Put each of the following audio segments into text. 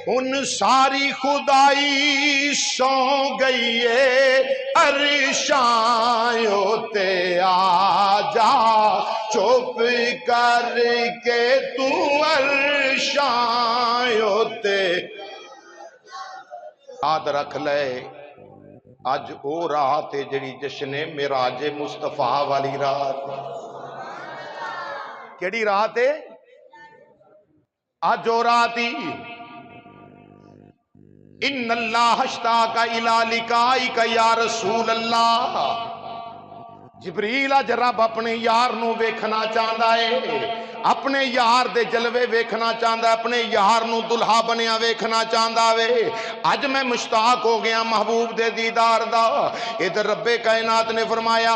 ان ساری خدائی سو گئی ہے عرشایوں تے آ جا چپ کر کے تو عرشایوں تے یاد رکھ لے اج او رات ہے جڑی جشن معراج مصطفیٰ والی رات کیڑی رات ہے اج او رات ہی ان اللہ اشتاق الی لقائک یا رسول اللہ جبریل اج رب اپنے یار نو ویکھنا چاہندا ہے اپنے یار دے جلوے ویکھنا چاہندا ہے اپنے یار نو دلہا بنیا ویکھنا چاہندا وے اج میں مشتاق ہو گیا محبوب دے دیدار دا ادھر رب کائنات نے فرمایا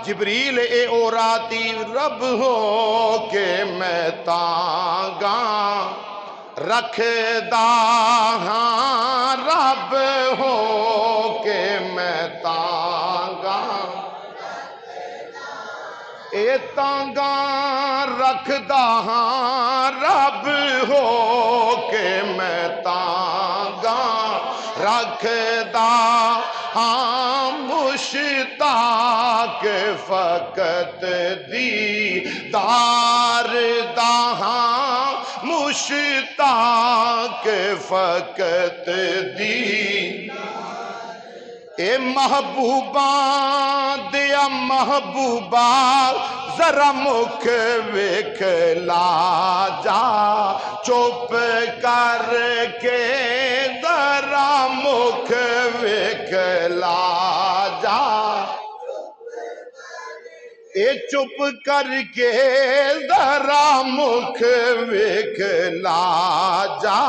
جبریل اے او راتی رب ہو کے میں تانگاں رکھدا ہاں رب ہو کے میں تانگاں اے تانگاں رکھدا ہاں رب ہو کے میں تانگاں رکھدا ہاں مشتاق فقط دیدار دا ہاں مشتاق فقط اے محبوباں دیا محبوبہ ذرا مکھ وکھلا جا چپ کر کے ذرا مکھ وکھلا جا اے چپ کر کے ذرا مکھ وکھلا جا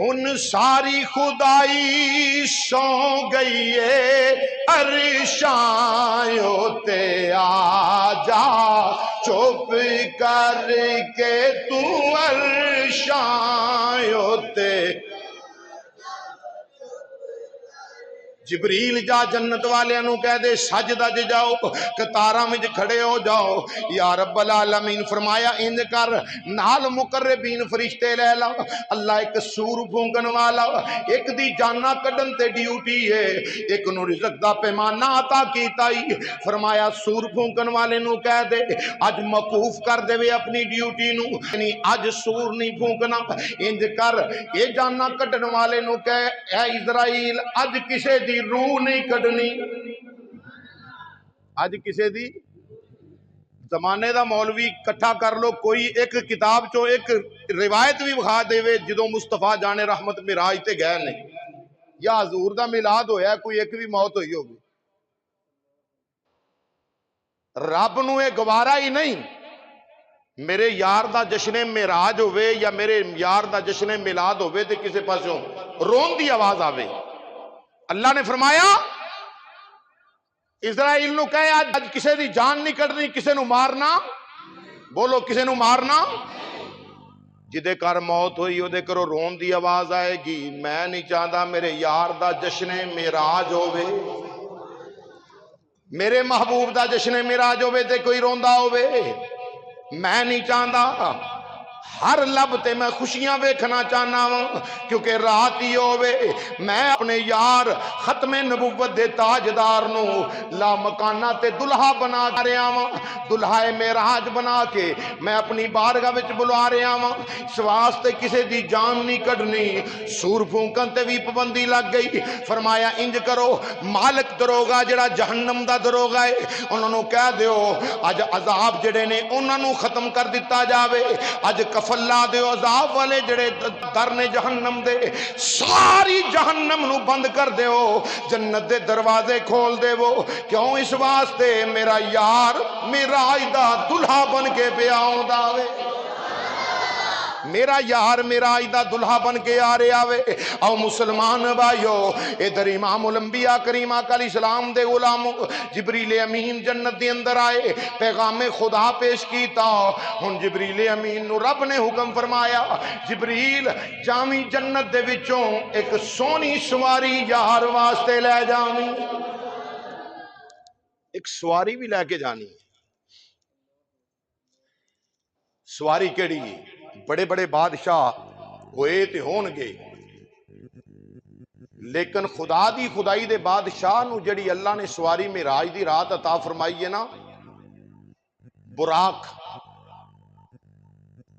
ان ساری خدائی سو گئی ہے عرشایوں تے آ جا چپ کر کے تو عرشایوں تے جبریل جا جنت والے انہوں کہہ دے سجدہ جے جاؤ قطاراں وچ کھڑے ہو جاؤ یا رب العالمین فرمایا انج کر نال مقربین فرشتے لے لا اللہ ایک سور پھونکن والا ایک دی جانا کڈن تے ڈیوٹی ہے ایک نو رزق دا پیمانہ عطا کیتا ہی فرمایا سور پھونکن والے نو کہہ دے اج موقوف کر دے وے اپنی ڈیوٹی نو یعنی اج سور نہیں پھونکنا انج کر اے جانا کڈن والے نو کہے اے اسرائیل اج کسے دی روح نہیں کڈنی اج کسے دی زمانے دا مولوی کٹھا کر لو کوئی ایک کتاب چو ایک روایت بھی بخا دے وے جدوں مصطفیٰ جانے رحمت معراج تے گئے نے یا حضور دا میلاد ہویا کوئی ایک بھی موت ہوئی ہوگی رب نو اے گوارا ہی نہیں میرے یار دا جشن معراج ہوئے یا میرے یار دا جشن میلاد ہوئے تے کسے پاسوں رون دی آواز آوے اللہ نے فرمایا اسرائیل نو کہے آج کسے دی جان نہیں کٹنی کسے نو مارنا بولو کسے نو مارنا جدے کر موت ہوئی او دے کرو رون دی آواز آئے گی میں نہیں چاہتا میرے یار دا جشن معراج ہوئے میرے محبوب دا جشن معراج ہوئے تے کوئی روندا ہوئے میں نہیں چاہتا ہر لب تے میں خوشیاں ویکھنا چاہنا ہوں کیونکہ رات ہی ہوئے میں اپنے یار ختم نبوت دے تاجدار نو لا مکانہ تے دلہا بنا رہا ہوں دلہا معراج بنا کے میں اپنی بارگاہ وچ بلا رہا ہوں اس واسطے کسے دی جان نہیں کڈنی سور پھونکن تے بھی پابندی لگ گئی فرمایا انج کرو مالک دروگا جڑا جہنم دا دروگا ہے انہوں نے کہہ دیو اج عذاب جڑے نے انہوں نے ختم کر دیتا جاوے اج کفلا دیو عذاب والے جڑے در نے جہنم دے ساری جہنم نو بند کر دیو جنت دے دروازے کھول دے وہ کیوں اس واسطے میرا یار میرا آئیدہ دلہا بن کے پہ آؤں داوے میرا یار میرا آئیدہ دلہا بن کے آ رہے آوے او مسلمان بھائیو ادھر امام الانبیاء کریمہ علیہ السلام دے غلام جبریل امین جنت دے اندر آئے پیغام خدا پیش کیتا ہن جبریل امین نو رب نے حکم فرمایا جبریل جامی جنت دے وچوں ایک سونی سواری یار واسطے لے جامی ایک سواری بھی لے کے جانی سواری کیڑی بڑے بڑے بادشاہ ہوئے تے ہون گے، لیکن خدا دی خدائی دے بادشاہ نو جڑی اللہ نے سواری معراج دی رات عطا فرمائی ہے نا،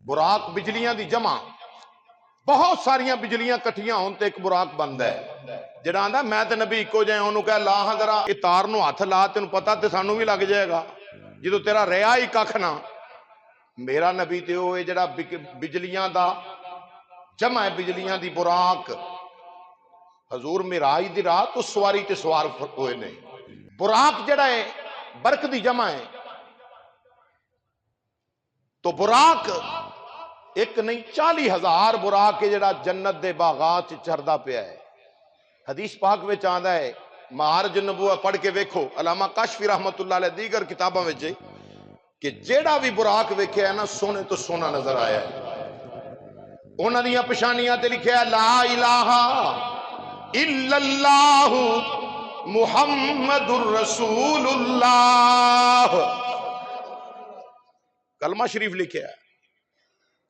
براق بجلیاں دی جمع، بہت ساریاں بجلیاں کٹھیاں ہون تے ایک براق بندا ہے۔ جڑا آندا میں تے نبی اکو جائے، انہوں کہا لا ہاں ذرا یہ تار نو ہاتھ لا، تینوں پتہ تے سانوں بھی لگ جائے گا جدو تیرا رہا ہی ککھ نہ۔ میرا نبی تے ہوئے جڑا بجلیاں دا جمع ہے، بجلیاں دی براق، حضور معراج دی رات اس سواری تے سوار ہوئے نے۔ براق جڑا ہے برق دی جمع ہے، تو براق ایک نہیں 40,000 براق ہے جڑا جنت دے باغات چردا پیا ہے۔ حدیث پاک وچ آندا ہے، معارج النبوہ پڑھ کے ویکھو، علامہ کاشفی رحمت اللہ علیہ دیگر کتاباں وچ، کہ جیڑا بھی براق ویکھیا ہے نا سونے تو سونا نظر آیا ہے۔ انہاں دیاں پشانیاں تے لکھیا ہے لا الہ الا اللہ محمد الرسول اللہ، کلمہ شریف لکھیا ہے۔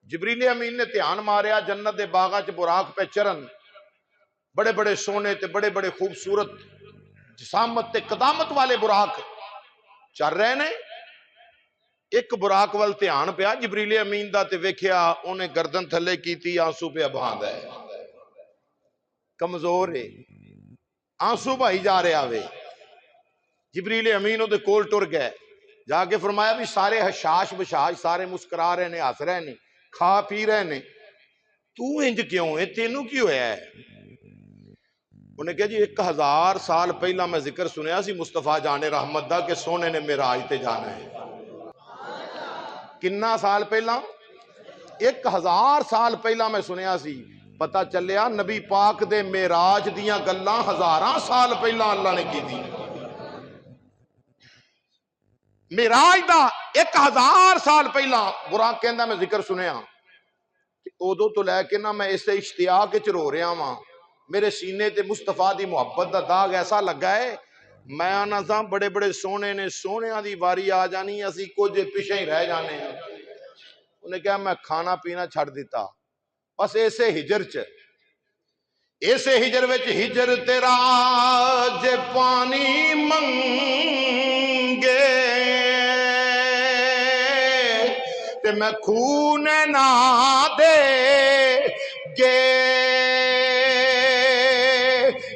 جبریل امین نے دھیان ماریا، جنت دے باغاں چ براق پہ چرن، بڑے بڑے سونے تے بڑے بڑے خوبصورت جسامت تے قدامت والے براق چر رہے نے۔ ایک براق وال دھیان پیا جبریل امین دا تے ویکھیا انہیں گردن تھلے کیتی، آنسو پہ بہاندا ہے، کمزور ہے، آنسو بھائی جا رہے آوے۔ جبریل امین دے کول ٹر گئے، جا کے فرمایا بھی سارے حشاش بشاش سارے مسکرا رہے نے، ہس رہے نے، کھا پی رہے نے، تو انج کیوں ہے، تینوں کی ہویا ہے؟ انہیں کہا جی 1000 سال پہلا میں ذکر سنیا سی مصطفیٰ جان رحمت دا کہ سونے نے معراج تے جانا ہے۔ کنا سال پہلا؟ 1000 سال پہلا میں سنیا سی۔ پتہ چلیا نبی پاک دے معراج دیاں گلاں 1000 سال پہلا اللہ نے کی دی۔ معراج دا 1000 سال پہلا براق کہندا میں ذکر سنیا، ادو تو لے کے نا میں اس اشتیاق وچ رو رہا ہاں، میرے سینے تے مصطفیٰ دی محبت دا داغ ایسا لگا ہے، میں آنا سا بڑے بڑے سونے نے، سونیاں دی واری آ جانی، اسی کچھ پیچھے ہی رہ جانے ہیں۔ انہیں کہا میں کھانا پینا چھڑ دیتا، بس ایسے ہجر وچ ہجر تیرا جے پانی منگے تے میں خون نہ دے گے،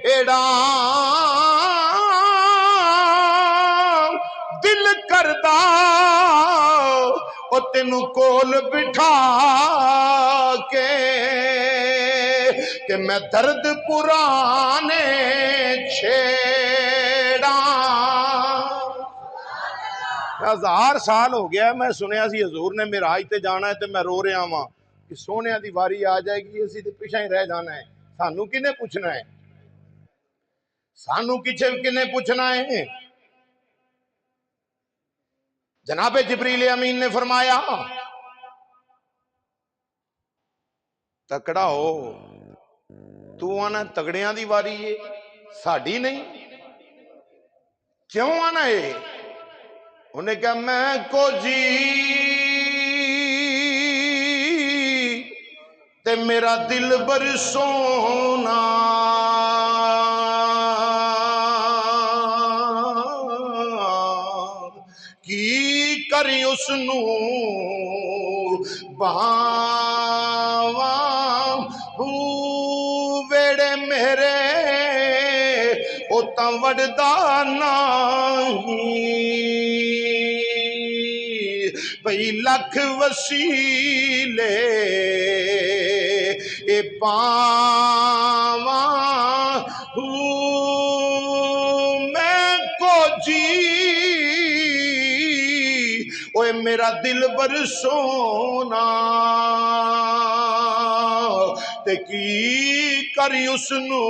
ایڑا دل کردا او تینوں کول بٹھا کے کہ میں درد پرانے چھیڑا۔ 1000 سال ہو گیا میں سنیا سی حضور نے معراج تے جانا ہے تے میں رو رہا ہاں کہ سونے دی واری آ جائے گی، اسی تے پیچھے ہی رہ جانا ہے، سانوں کنے پوچھنا ہے، سانوں کنے پوچھنا ہے۔ جناب جبریل امین نے فرمایا تکڑا ہو، تو آنا تگڑیاں دی واری ہے ساڑی نہیں، کیوں آنا ہے؟ انہیں کہا میں کو جی تے میرا دل بر سونا، کی کری اس نو بہاواں ویڑے میرے او تاں وڑدا نہیں، بھئی لکھ وسیلے اے پاواں میں کو جی اوے میرا دل بر سونا، تے کی کری اس نو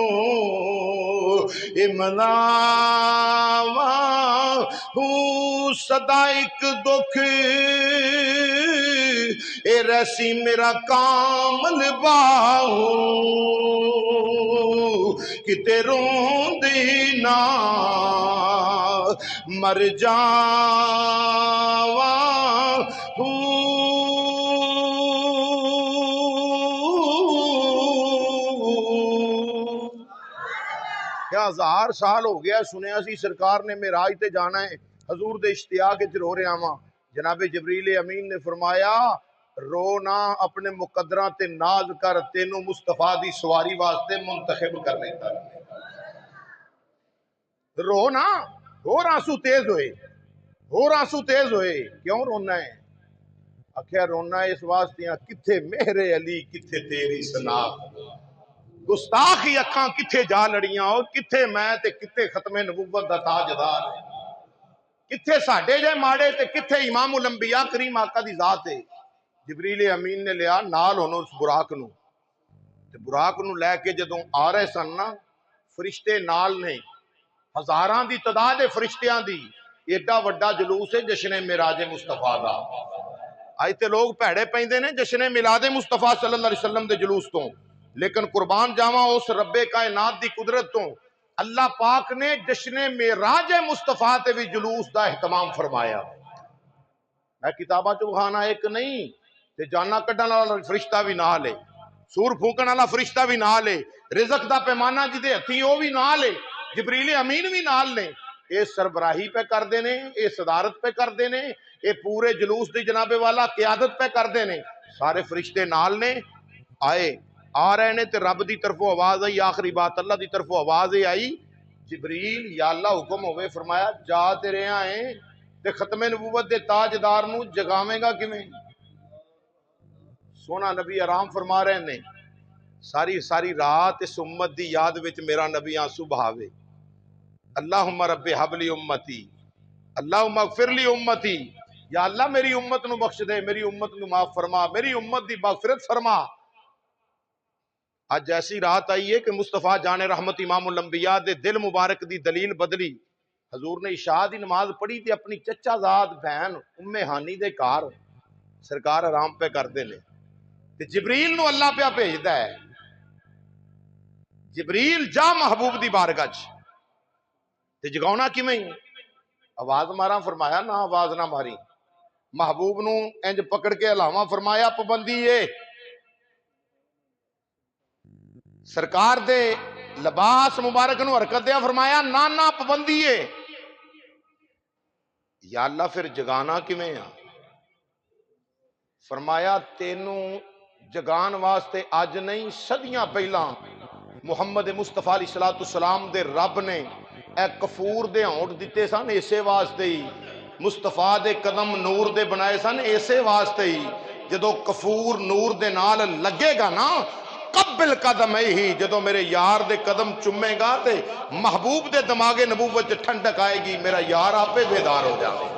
اے مناواں، صدا ایک دکھ اے ریسی میرا کامل باہو، کتے روندی نہ مر جاواں، کیا 1000 سال ہو گیا سنیا سی سرکار نے معراج تے جانا ہے، حضور دے اشتیاق وچ رو رہا ہاں۔ جناب جبریل امین نے فرمایا رو نہ، اپنے مقدراں تے ناز کر، تینوں مصطفیٰ دی سواری واسطے منتخب کرنے تک رو نہ۔ اور آنسو تیز ہوئے، اور آنسو تیز ہوئے، کیوں رونا ہے؟ آخیا رونا ہے اس واسطے کتھے میرے علی کتھے تیری سنا، گستاخی اکھاں کتھے جا لڑیاں، اور کتھے میں تے کتھے ختم نبوت دا تاجدار، کتھے ساڈے جے ماڑے تے کتھے امام الانبیاء کریم آقا دی ذات ہے۔ جبریل امین نے لیا نال ہونو اس براق نو، تے براق نو لے کے جدوں آ رہے سن نا، فرشتے نال نے، ہزاراں دی تعداد ہے فرشتیاں دی، ایڈا وڈا جلوس ہے جشن معراج مصطفیٰ دا۔ آج تے لوگ پیڑے پیندے نے جشن میلاد مصطفیٰ صلی اللہ علیہ وسلم دے جلوس تو، لیکن قربان جاواں اس رب کائنات دی قدرت تو، اللہ پاک نے جشن معراج مصطفیٰ تے بھی جلوس دا اہتمام فرمایا۔ میں کتاباں چ بخانا ایک نہیں تے جانا کڈن والا فرشتہ بھی نال ہے، سور پھونکن والا فرشتہ بھی نال ہے، رزق دا پیمانہ جدے ہتھی وہ بھی نال ہے، جبریل امین بھی نال نے، اے سربراہی پہ کر دینے، اے صدارت پہ کر دینے، اے پورے جلوس دی جناب والا قیادت پہ کر دینے، سارے فرشتے نال نے آئے آ رہے نے تے رب دی طرفوں آواز آئی، آخری بات اللہ دی طرفوں آواز آئی، جبریل یا اللہ حکم ہوئے، فرمایا جا تیرے آئیں تے ختم نبوت دے تاجدار نو جگاویں گا کیویں؟ سونا نبی آرام فرما رہے نے، ساری رات اس امت دی یاد وچ میرا نبی آنسو بہاوے، اللہم رب حب لی امتی، اللہم اغفر لی امتی، یا اللہ میری امت نو بخش دے، میری امت نو معاف فرما، میری امت دی مغفرت فرما۔ آج ایسی رات آئی ہے کہ مصطفیٰ جان رحمت امام الانبیاء دے دل مبارک دی دلیل بدلی، حضور نے عشاء دی نماز پڑھی تے اپنی چچا زاد بہن ام ہانی دے کار سرکار آرام پہ کر دے نے، تے جبریل نو اللہ پہ بھیجدا ہے، جبریل جا محبوب دی بارگاہ چ، تے جگاونا کیویں؟ آواز مارا، فرمایا نہ آواز نہ ماری، محبوب نو انج پکڑ کے ہلاواں، فرمایا پابندی ہے، سرکار دے لباس مبارک نو حرکت دیا، فرمایا نانا پابندی ہے، یا اللہ پھر جگانا کیویں آ؟ فرمایا تینوں جگان واسطے اج نہیں صدیاں پہلا محمد مصطفیٰ علیہ السلام دے رب نے اے کفور دے ہونٹ دیتے سن، اسے واسطے ہی مصطفیٰ دے قدم نور دے بنائے سن، اسے واسطے ہی جدو کفور نور دے نال لگے گا نا، قبل قدم ہی جدو میرے یار دے قدم چمے گا تے محبوب دے دماغے نبوت ٹھنڈک آئے گی، میرا یار آپے بیدار ہو جائے۔